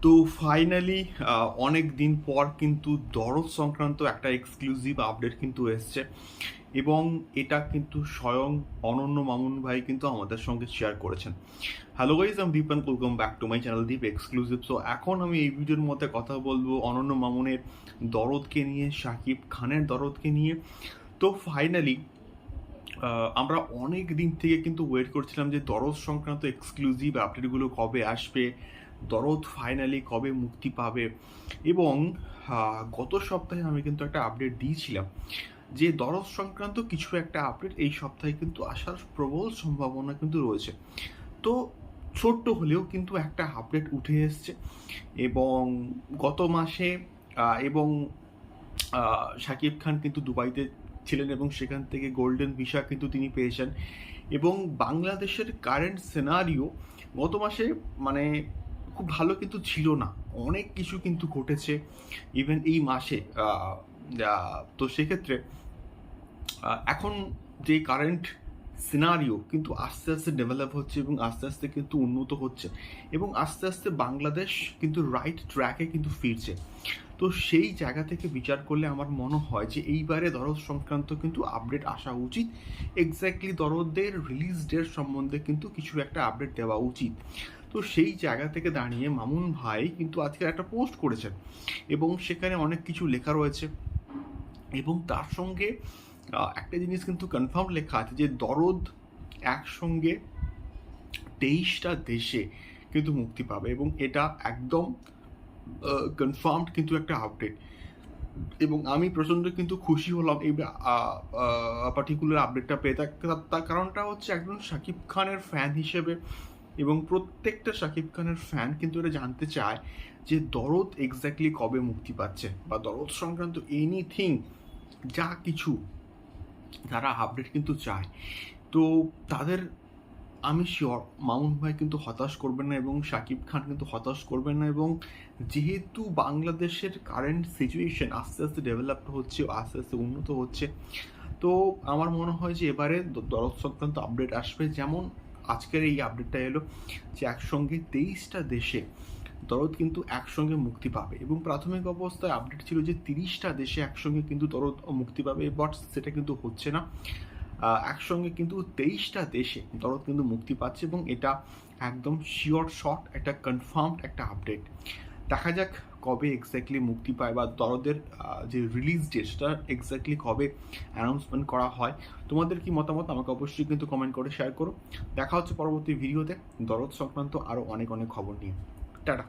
তো ফাইনালি অনেক দিন পর কিন্তু দরদ সংক্রান্ত একটা এক্সক্লুসিভ আপডেট কিন্তু এসছে এবং এটা কিন্তু স্বয়ং অনন্য মামুন ভাই কিন্তু আমাদের সঙ্গে শেয়ার করেছেন। হ্যালো গাইজ, আমি Dipan, welcome back to my channel Deep exclusive. So এখন আমি এই ভিডিওর মধ্যে কথা বলবো অনন্য মামুনের দরদকে নিয়ে, শাকিব খানের দরদকে নিয়ে। তো ফাইনালি আমরা অনেক দিন থেকে কিন্তু ওয়েট করছিলাম যে দরদ সংক্রান্ত এক্সক্লুসিভ আপডেটগুলো কবে আসবে, দরদ ফাইনালি কবে মুক্তি পাবে। এবং গত সপ্তাহে আমি কিন্তু একটা আপডেট দিয়েছিলাম যে দরদ সংক্রান্ত কিছু একটা আপডেট এই সপ্তাহে কিন্তু আসার প্রবল সম্ভাবনা কিন্তু রয়েছে। তো ছোট্ট হলেও কিন্তু একটা আপডেট উঠে এসছে এবং গত মাসে এবং শাকিব খান কিন্তু দুবাইতে ছিলেন এবং সেখান থেকে গোল্ডেন ভিসা কিন্তু তিনি পেয়েছেন। এবং বাংলাদেশের কারেন্ট সিনারিও গত মাসে মানে খুব ভালো কিন্তু ছিল না, অনেক কিছু কিন্তু ঘটেছে ইভেন এই মাসে। তো সেক্ষেত্রে এখন যে কারেন্ট সিনারিও কিন্তু আস্তে আস্তে ডেভেলপ হচ্ছে এবং আস্তে আস্তে কিন্তু উন্নত হচ্ছে এবং আস্তে আস্তে বাংলাদেশ কিন্তু রাইট ট্র্যাকে কিন্তু ফিরছে। তো সেই জায়গা থেকে বিচার করলে আমার মনে হয় যে এইবারে দরদ সংক্রান্ত কিন্তু আপডেট আসা উচিত। এক্স্যাক্টলি দরদের রিলিজ ডেট সম্বন্ধে কিন্তু কিছু একটা আপডেট দেওয়া উচিত। তো সেই জায়গা থেকে দাঁড়িয়ে মামুন ভাই কিন্তু আজকে একটা পোস্ট করেছেন এবং সেখানে অনেক কিছু লেখা রয়েছে এবং তার সঙ্গে একটা জিনিস কিন্তু কনফার্ম লেখা আছে যে দরদ একসঙ্গে 23টা দেশে কিন্তু মুক্তি পাবে এবং এটা একদম কনফার্মড কিন্তু একটা আপডেট। এবং আমি প্রচণ্ড কিন্তু খুশি হলাম এই পার্টিকুলার আপডেটটা পেয়ে। তার কারণটা হচ্ছে একজন শাকিব খানের ফ্যান হিসেবে এবং প্রত্যেকটা শাকিব খানের ফ্যান কিন্তু এটা জানতে চায় যে দরদ এক্স্যাক্টলি কবে মুক্তি পাচ্ছে বা দরদ সংক্রান্ত এনিথিং যা কিছু তারা আপডেট কিন্তু চায়। তো তাদের আমি শিওর মামুন ভাই কিন্তু হতাশ করবেন না এবং শাকিব খান কিন্তু হতাশ করবেন না। এবং যেহেতু বাংলাদেশের কারেন্ট সিচুয়েশন আস্তে আস্তে ডেভেলপ হচ্ছে, আস্তে আস্তে উন্নত হচ্ছে, তো আমার মনে হয় যে এবারে দরদ সংক্রান্ত আপডেট আসবে। যেমন আজকের এই আপডেটটা এলো যে একসঙ্গে 23টা দেশে দরদ কিন্তু একসঙ্গে মুক্তি পাবে এবং প্রাথমিক অবস্থায় আপডেট ছিল যে 30টা দেশে একসঙ্গে কিন্তু দরদ মুক্তি পাবে, বাট সেটা কিন্তু হচ্ছে না। একসঙ্গে কিন্তু 23টা দেশে দরদ কিন্তু মুক্তি পাচ্ছে এবং এটা একদম শিওর শট, একটা কনফার্মড একটা আপডেট। দেখা যাক কবে এক্স্যাক্টলি মুক্তি পায় বা দরদের যে রিলিজ ডেট সেটা এক্স্যাক্টলি কবে অ্যানাউন্সমেন্ট করা হয়। তোমাদের কি মতামত আমাকে অবশ্যই কিন্তু কমেন্ট করে শেয়ার করো। দেখা হচ্ছে পরবর্তী ভিডিওতে দরদ সংক্রান্ত আরও অনেক অনেক খবর নিয়ে। টাটা।